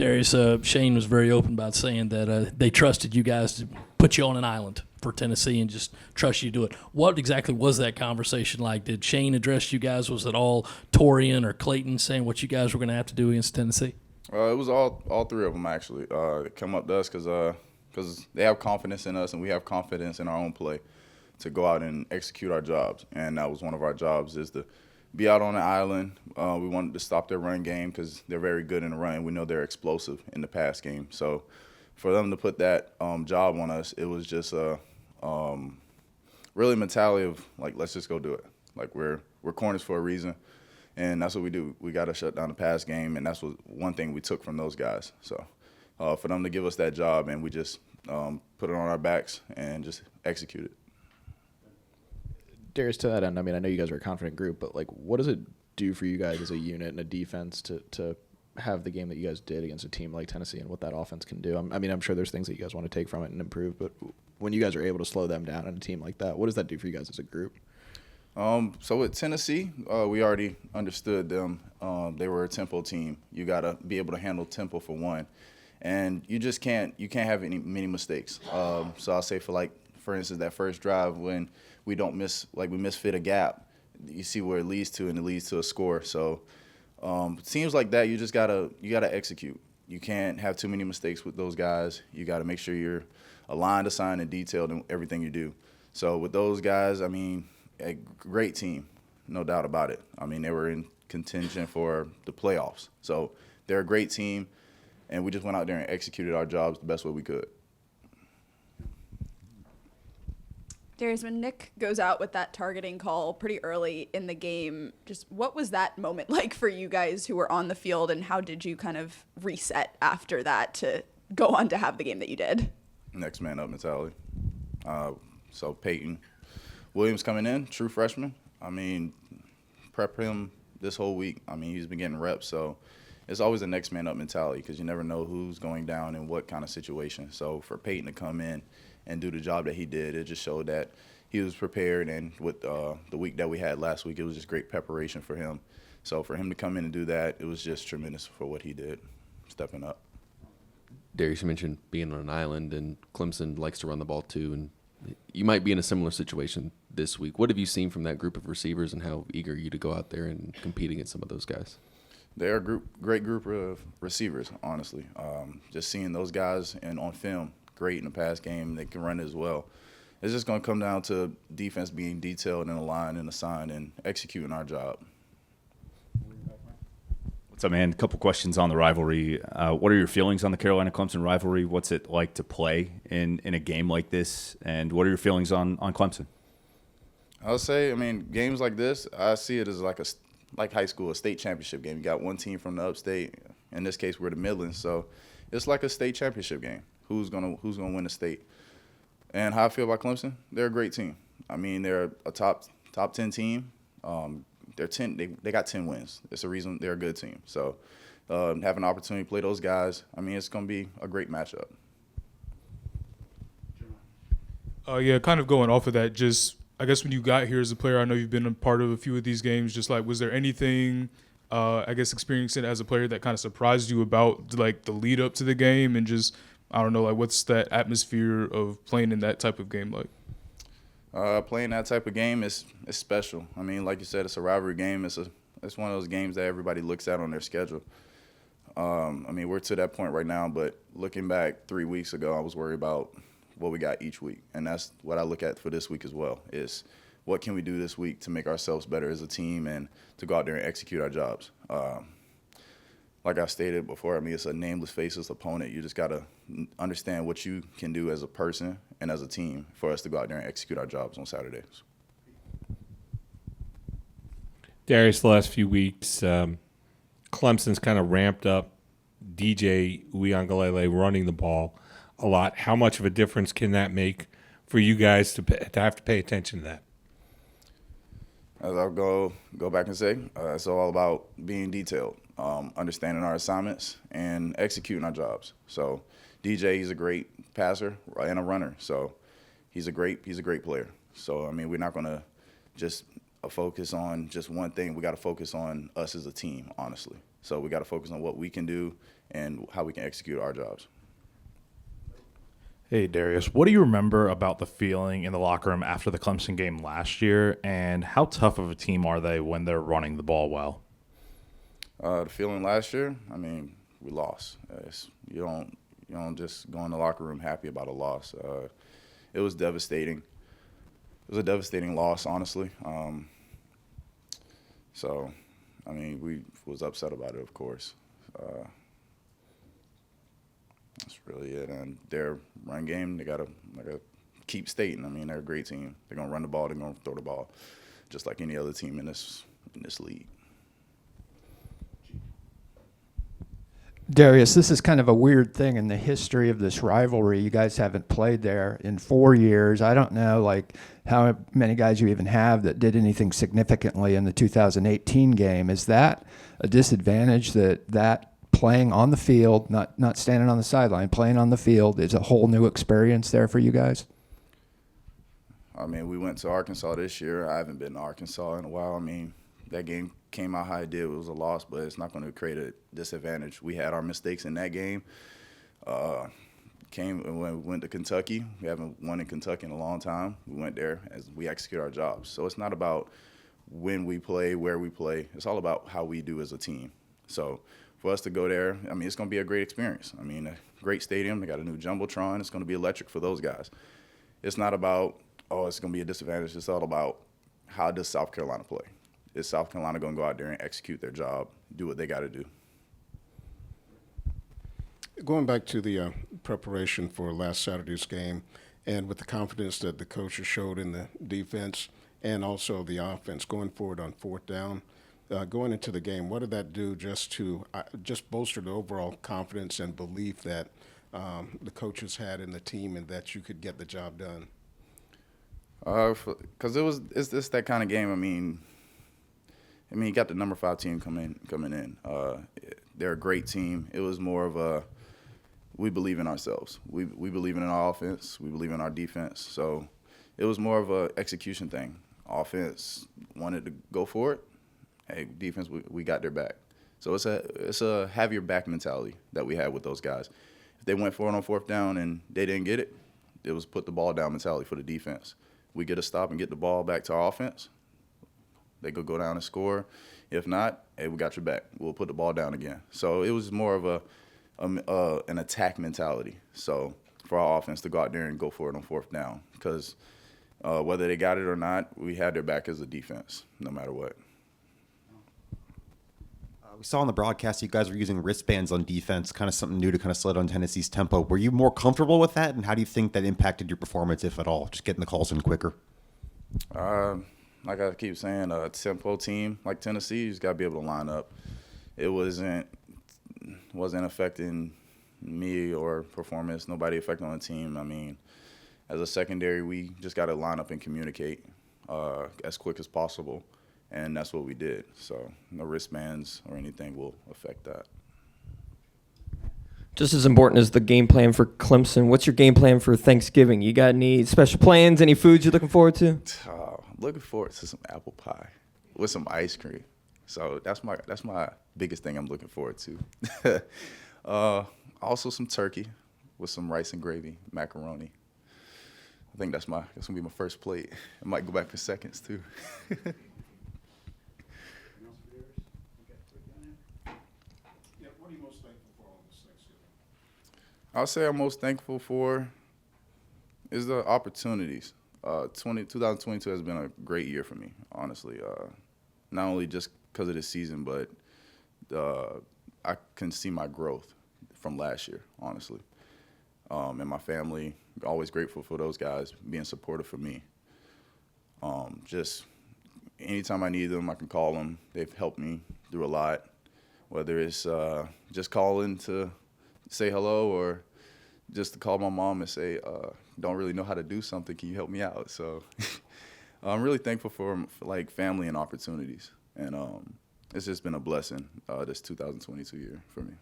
Darius, Shane was very open about saying that they trusted you guys to put you on an island for Tennessee and just trust you to do it. What exactly was that conversation like? Did Shane address you guys? Was it all Torian or Clayton saying what you guys were going to have to do against Tennessee? It was all three of them, actually. Come up to us because they have confidence in us and we have confidence in our own play to go out and execute our jobs. And that was one of our jobs, is to be out on the island. We wanted to stop their run game because they're very good in the run. We know they're explosive in the pass game. So for them to put that job on us, it was just a really mentality of, like, let's just go do it. Like, we're corners for a reason, and that's what we do. We got to shut down the pass game, and that's one thing we took from those guys. So for them to give us that job, and we just put it on our backs and just execute it. Darius, to that end, I mean, I know you guys are a confident group, but, like, what does it do for you guys as a unit and a defense to have the game that you guys did against a team like Tennessee and what that offense can do? I mean, I'm sure there's things that you guys want to take from it and improve, but when you guys are able to slow them down in a team like that, what does that do for you guys as a group? So with Tennessee, we already understood them. They were a tempo team. You got to be able to handle tempo for one, and you can't have many mistakes. So I'll say for instance, that first drive when we misfit a gap, you see where it leads to, and it leads to a score. So teams like that, you gotta execute. You can't have too many mistakes with those guys. You got to make sure you're aligned, assigned, and detailed in everything you do. So with those guys, I mean, a great team, no doubt about it. I mean, they were in contention for the playoffs. So they're a great team, and we just went out there and executed our jobs the best way we could. Darius, when Nick goes out with that targeting call pretty early in the game, just what was that moment like for you guys who were on the field, and how did you kind of reset after that to go on to have the game that you did? Next man up mentality. So Peyton Williams coming in, true freshman. I mean, prep him this whole week. I mean, he's been getting reps, so it's always a next man up mentality because you never know who's going down in what kind of situation. So for Peyton to come in and do the job that he did, it just showed that he was prepared. And with the week that we had last week, it was just great preparation for him. So for him to come in and do that, it was just tremendous for what he did, stepping up. Darius, you mentioned being on an island, and Clemson likes to run the ball too, and you might be in a similar situation this week. What have you seen from that group of receivers, and how eager are you to go out there and compete against some of those guys? They're a great group of receivers, honestly. Just seeing those guys on film, great in the pass game, they can run it as well. It's just going to come down to defense being detailed and aligned and assigned and executing our job. What's up, man? A couple questions on the rivalry. What are your feelings on the Carolina-Clemson rivalry? What's it like to play in a game like this? And what are your feelings on Clemson? I'll say, I mean, games like this, I see it as like high school, a state championship game. You got one team from the upstate. In this case, we're the Midlands, so it's like a state championship game. Who's gonna win the state? And how I feel about Clemson, they're a great team. I mean, they're a top 10 team. They got 10 wins. It's a reason they're a good team. So having an opportunity to play those guys, I mean, it's going to be a great matchup. Yeah, kind of going off of that, just I guess when you got here as a player, I know you've been a part of a few of these games. Just like, was there anything, I guess, experiencing it as a player that kind of surprised you about like the lead up to the game, and just, I don't know, like what's that atmosphere of playing in that type of game like? Playing that type of game is special. I mean, like you said, it's a rivalry game. It's one of those games that everybody looks at on their schedule. I mean, we're to that point right now, but looking back 3 weeks ago, I was worried about what we got each week, and that's what I look at for this week as well, is what can we do this week to make ourselves better as a team and to go out there and execute our jobs. Like I stated before, I mean, it's a nameless, faceless opponent. You just got to understand what you can do as a person and as a team for us to go out there and execute our jobs on Saturdays. Darius, the last few weeks, Clemson's kind of ramped up DJ Uiagalelei running the ball a lot. How much of a difference can that make for you guys to have to pay attention to that? As I'll go back and say, it's all about being detailed, understanding our assignments, and executing our jobs. So DJ, he's a great passer and a runner. So he's a great player. So, I mean, we're not going to just a focus on just one thing. We got to focus on us as a team, honestly. So we got to focus on what we can do and how we can execute our jobs. Hey, Darius, what do you remember about the feeling in the locker room after the Clemson game last year, and how tough of a team are they when they're running the ball well? The feeling last year, I mean, we lost. You don't just go in the locker room happy about a loss. It was devastating. It was a devastating loss, honestly. So, I mean, we was upset about it, of course. That's really it. And their run game, they gotta keep stating. I mean, they're a great team. They're gonna run the ball. They're gonna throw the ball, just like any other team in this league. Darius, this is kind of a weird thing in the history of this rivalry. You guys haven't played there in 4 years. I don't know, like, how many guys you even have that did anything significantly in the 2018 game. Is that a disadvantage that playing on the field, not standing on the sideline, playing on the field is a whole new experience there for you guys? I mean, we went to Arkansas this year. I haven't been to Arkansas in a while. I mean, that game came out how it did. It was a loss, but it's not going to create a disadvantage. We had our mistakes in that game. When we went to Kentucky. We haven't won in Kentucky in a long time. We went there as we execute our jobs. So it's not about when we play, where we play. It's all about how we do as a team. So for us to go there, I mean, it's going to be a great experience. I mean, a great stadium. They got a new Jumbotron. It's going to be electric for those guys. It's not about, it's going to be a disadvantage. It's all about how does South Carolina play. Is South Carolina going to go out there and execute their job, do what they got to do? Going back to the preparation for last Saturday's game, and with the confidence that the coaches showed in the defense and also the offense going forward on fourth down, going into the game, what did that do just to just bolster the overall confidence and belief that the coaches had in the team and that you could get the job done? Because it's just that kind of game. I mean, you got the number 5 team coming in. They're a great team. It was more of a we believe in ourselves. We believe in our offense. We believe in our defense. So it was more of a execution thing. Offense wanted to go for it. Hey, defense, we got their back. So it's a have your back mentality that we had with those guys. If they went for it on fourth down and they didn't get it, it was put the ball down mentality for the defense. We get a stop and get the ball back to our offense. They could go down and score. If not, hey, we got your back. We'll put the ball down again. So it was more of an attack mentality. So for our offense to go out there and go for it on fourth down, because whether they got it or not, we had their back as a defense, no matter what. We saw on the broadcast you guys were using wristbands on defense, kind of something new to kind of slow down Tennessee's tempo. Were you more comfortable with that, and how do you think that impacted your performance, if at all, just getting the calls in quicker? Like I keep saying, a tempo team like Tennessee, you just got to be able to line up. It wasn't affecting me or performance, nobody affecting on the team. I mean, as a secondary, we just got to line up and communicate as quick as possible, and that's what we did. So no wristbands or anything will affect that. Just as important as the game plan for Clemson, what's your game plan for Thanksgiving? You got any special plans, any foods you're looking forward to? Looking forward to some apple pie with some ice cream. So that's my biggest thing I'm looking forward to. Also some turkey with some rice and gravy, macaroni. I think that's gonna be my first plate. I might go back for seconds too. I'll say I'm most thankful for is the opportunities. 2022 has been a great year for me, honestly. Not only just because of this season, but I can see my growth from last year, honestly. And my family, always grateful for those guys being supportive for me. Just anytime I need them, I can call them. They've helped me through a lot, whether it's just calling to say hello or just to call my mom and say, don't really know how to do something, can you help me out? So I'm really thankful for like family and opportunities. And it's just been a blessing this 2022 year for me.